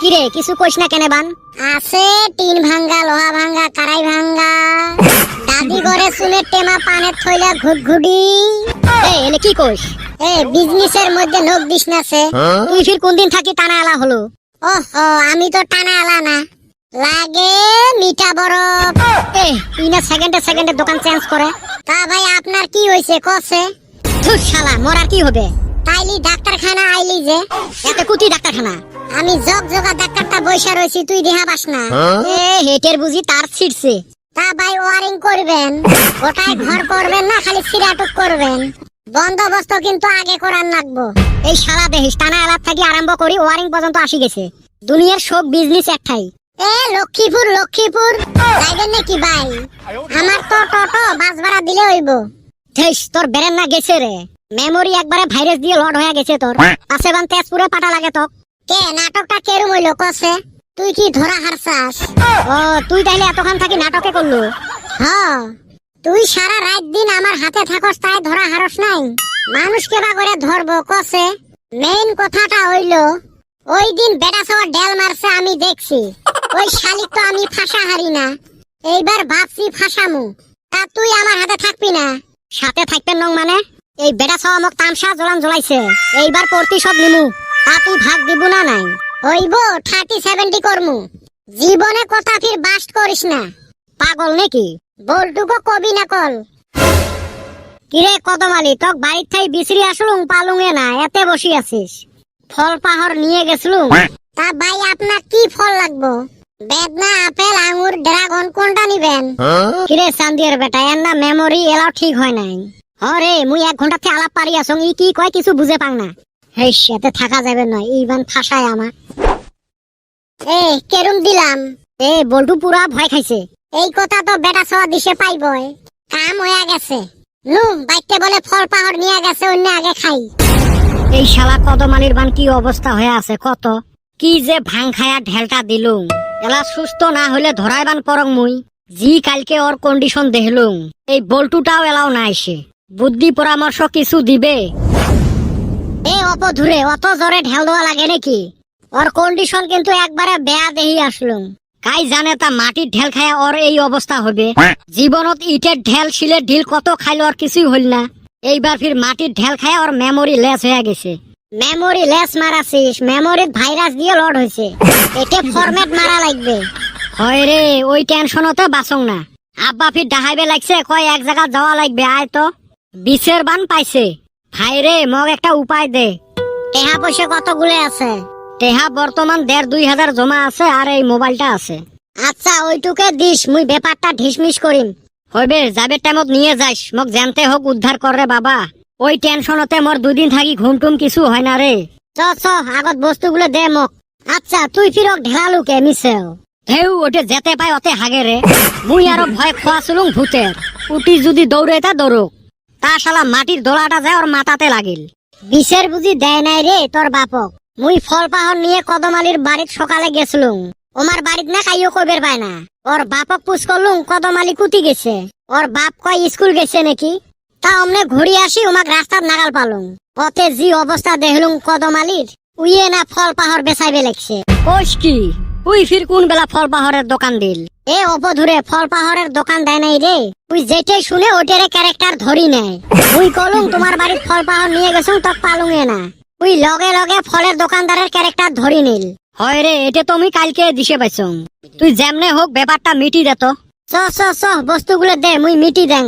কিরে কিছু কইস না কেনে বান? আছে টিন ভাঙ্গা, লোহা ভাঙ্গা, কারাই ভাঙ্গা, দাদি ঘরে চুনের টেমা পানের থইলা ঘুটঘুটি। এনে কি কইস? বিজনেসের মধ্যে নখ দিস নাছে। তুই ফির কোন দিন থাকি টানা আলা হলো? ওহো, আমি তো টানা আলা না, লাগে মিঠা বরফ। তুই না সেকেন্ডে দোকান চেঞ্জ করে। তা ভাই আপনার কি হয়েছে কছে? ধুর শালা, মরার কি হবে? তাইলি ডাক্তারখানা আইলি যে? এত কুতি ডাক্তারখানা? আমি জগজগা ডাক্তারটা বইসা রয়েছি, তুই দেহা পাস না? হেটের বুঝি তার ছিড়ছে। তা ভাই ওয়ারিং করবেন, ওটাই ঘর করবেন না খালি সিরাটুক করবেন? বন্দোবস্ত কিন্তু আগে করার লাগবো। এই শালা দেহিস টানা আলাপ থাকি আরম্ভ করি ওয়ারিং পর্যন্ত আসি গেছে। দুনিয়ার সব বিজনেস একটাই। লক্ষ্মীপুর যাইবেন নাকি ভাই? আমার তো টোটো বাস ভাড়া দিলে হইব। তোর বেরেন না গেছে রে, মেমোরি একবারে ভাইরাস দিয়ে লড হয়ে গেছে তোর। আছে বান তেজপুরে পাটা লাগে তো। কে নাটকটা কেরম হইল কছে? তুই কি ধরা হারছাস? ও তুই তাইলে এতক্ষণ থাকি নাটকে করলো? হ্যাঁ, তুই সারা রাত দিন আমার হাতে থাকস তাই ধরা হারস নাই? মানুষ কেবা করে ধরবো কছে? মেইন কথাটা হইল ওই দিন বেটা সবার ডেল মারছে আমি দেখছি। ওই শালিক তো আমি ফাঁসা হারি না, এইবার ভাবছি ফাঁসামু। তা তুই আমার হাতে থাকবি না? সাথে থাকবেন নং মানে? এই বেটা সব আমাক তামসা জ্বলান জ্বলাইছে, এইবার প্রতিশোধ নিমু। তা তুই ভাগ দিব না নাই? হইব 30-70 করমু। জীবনে কথা ফির বাস্ট করিস না। পাগল নাকি? বলটুকু কবি না কল। কিরে কদমালি, তক বাড়ির থাই বিচরি আসলুম পালুঙে না, এতে বসি আছিস? ফল পাহর নিয়ে গেছিলুম। তা ভাই আপনার কি ফল লাগবো? বেদনা, আপেল, আঙ্গুর, ড্রাগন কোনটা নিবেন? কিরে চান্দিয়ার বেটা, এর না মেমোরি এলাও ঠিক হয় নাই। হরে মুই 1 ঘন্টা থেকে আলাপ পারি আসং, ই কি কয় কিছু বুঝে পাং না। হেই সাথে থাকা যাবে নয়, ইবান ফাঁসায় আমার। কেরম দিলাম? বল্টু পুরা ভয় খাইছে। এই কথা তো বেটা সওয়া দিশে পাইবই। কাম হয়ে গেছে। নু বাইতে বলে ফল পাহর নিয়ে গেছে, অন্য আগে খাই। এই শালা কদমালির বান কি অবস্থা হয়ে আছে কত? কি যে ভাং খায়া ঢেলটা দিলুম, এলা সুস্থ না হইলে ধরাই বান পরং মুই। জি কালকে ওর কন্ডিশন দেখলুম, এই বল্টুটাও এলাও না এসে। বুদ্ধি পরামর্শ কিছু দিবে? অপধুরে অত জোরে ঢেল দেওয়া লাগে নাকি? ওর কন্ডিশন কিন্তু একবারে বেয়া দেহি আসলুম। কাই জানে তা মাটির ঢেল খায়া ওর এই অবস্থা হবে। জীবনত ইটের ঢেল শিলের ঢিল কত খাইলো আর কিছুই হইল না। এইবার ফির মাটির ঢেল খায়া ওর মেমোরি লেস হয়ে গেছে। মেমোরি লেস মারাছিস? মেমোরিত ভাইরাস দিয়ে লড হয়েছে, একে ফরম্যাট মারা লাগবে। হয় রে, ওই টেনশনতে বাঁচং না। আব্বা ফির ডাহাইবে লাগছে, কয় এক জায়গা যাওয়া লাগবে, আয় তো। বিচের বান পাইছে। ভাই রে মগ একটা উপায় দে। টেহা পয়সা কতগুলো আছে? টেহা বর্তমান 1,5-2 হাজার জমা আছে, আর এই মোবাইলটা আছে। আচ্ছা ওইটুকে দিস, মুই ব্যাপারটা ঢিসমিস করিম। হইবে, যাবে টাইমত নিয়ে যাইস, মগ জানতে হোক উদ্ধার করে বাবা। ওই টেনশনতে মোর 2 দিন থাকি ঘুমটুম কিছু হয় না রে। চ আগত বস্তুগুলো দে মক। আচ্ছা তুই ফিরক ঢেলালু কে মিছেও? ঢেউ ওটে যেতে পাই অতে হাগে রে। মুই আরো ভয় খোয়াছিলুম ভূতের। উটি যদি দৌড়ে তা দৌড়ুক, তা শালা মাটির দোলাটা যায় ওর মাথাতে লাগিল। বিষের বুঝি দেয় নাই রে তোর বাপক? মুই ফল পাহর নিয়ে কদমালির বাড়িত সকালে গেছিলুম। ওমার বাড়িত না কাইও কবের পায় না। ওর বাপক পুষ করলুম কদমালি কুতি গেছে। ওর বাপ কয় স্কুল গেছে নাকি। তা অমনে ঘুরি আসি ওমাক রাস্তার নাগাল পালুম। পথে জি অবস্থা দেখলুম কদমালির, উইয়ে না ফল পাহর বেচাইবে লাগছে। কোষ কি? তুই ফির কোন বেলা ফল পাহরের দোকান দিল? অপধুরে ফল পাহরের দোকান দেয় নাই রে। তুই যেটাই শুনে ওটারে ক্যারেক্টার ধরি নেয়। তুই কলুম তোমার বাড়ির ফল পাহর নিয়ে গেছুম, তক পালুঙে না। তুই লগে লগে ফলের দোকানদারের ক্যারেক্টার ধরি নিল। হয় রে, এটা তো আমি কালকে দিশে পাইছং। তুই যেমনে হোক ব্যাপারটা মিটি দে তো। চ বস্তুগুলো দে, মুই মিটি দেন।